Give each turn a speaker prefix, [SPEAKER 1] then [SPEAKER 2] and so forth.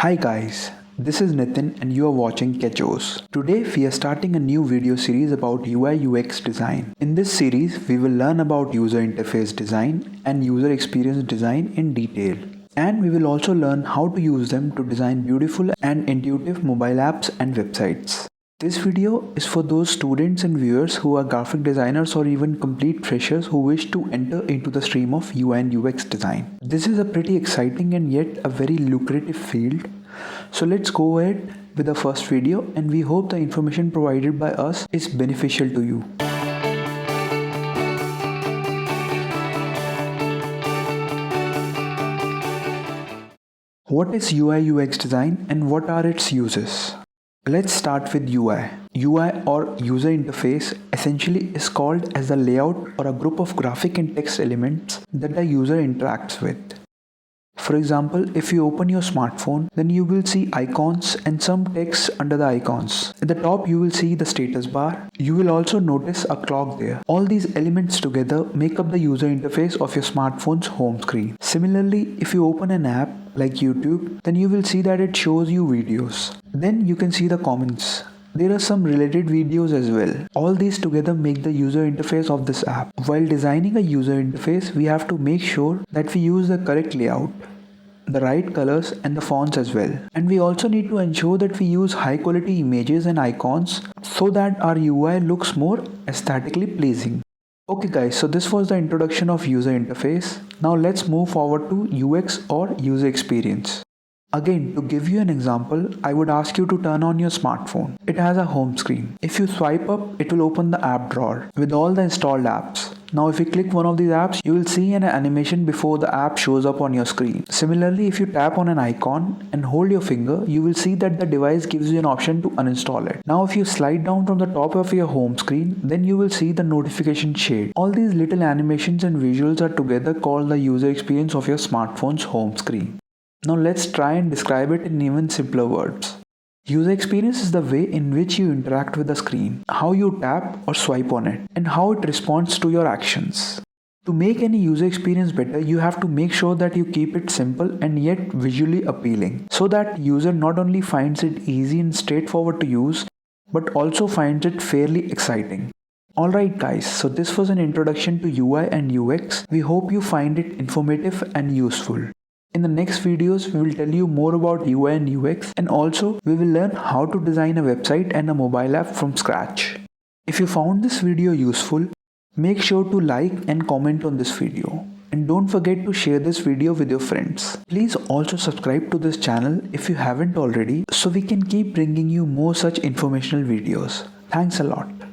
[SPEAKER 1] Hi guys, this is Nitin and you are watching Kechos. Today we are starting a new video series about UI UX design. In this series we will learn about user interface design and user experience design in detail. And we will also learn how to use them to design beautiful and intuitive mobile apps and websites. This video is for those students and viewers who are graphic designers or even complete freshers who wish to enter into the stream of UI and UX design. This is a pretty exciting and yet a very lucrative field. So let's go ahead with the first video and we hope the information provided by us is beneficial to you. What is UI UX design and what are its uses? Let's start with UI. UI or user interface essentially is called as the layout or a group of graphic and text elements that the user interacts with. For example, if you open your smartphone, then you will see icons and some text under the icons. At the top you will see the status bar. You will also notice a clock there. All these elements together make up the user interface of your smartphone's home screen. Similarly, if you open an app like YouTube, then you will see that it shows you videos. Then you can see the comments. There are some related videos as well. All these together make the user interface of this app. While designing a user interface, we have to make sure that we use the correct layout, the right colors and the fonts as well. And we also need to ensure that we use high quality images and icons so that our UI looks more aesthetically pleasing. Okay guys, so this was the introduction of user interface. Now let's move forward to UX or user experience. Again, to give you an example, I would ask you to turn on your smartphone. It has a home screen. If you swipe up, it will open the app drawer with all the installed apps. Now if you click one of these apps, you will see an animation before the app shows up on your screen. Similarly, if you tap on an icon and hold your finger, you will see that the device gives you an option to uninstall it. Now if you slide down from the top of your home screen, then you will see the notification shade. All these little animations and visuals are together called the user experience of your smartphone's home screen. Now let's try and describe it in even simpler words. User experience is the way in which you interact with the screen, how you tap or swipe on it, and how it responds to your actions. To make any user experience better, you have to make sure that you keep it simple and yet visually appealing, so that user not only finds it easy and straightforward to use, but also finds it fairly exciting. Alright guys, so this was an introduction to UI and UX. We hope you find it informative and useful. In the next videos, we will tell you more about UI and UX and also we will learn how to design a website and a mobile app from scratch. If you found this video useful, make sure to like and comment on this video. And don't forget to share this video with your friends. Please also subscribe to this channel if you haven't already so we can keep bringing you more such informational videos. Thanks a lot.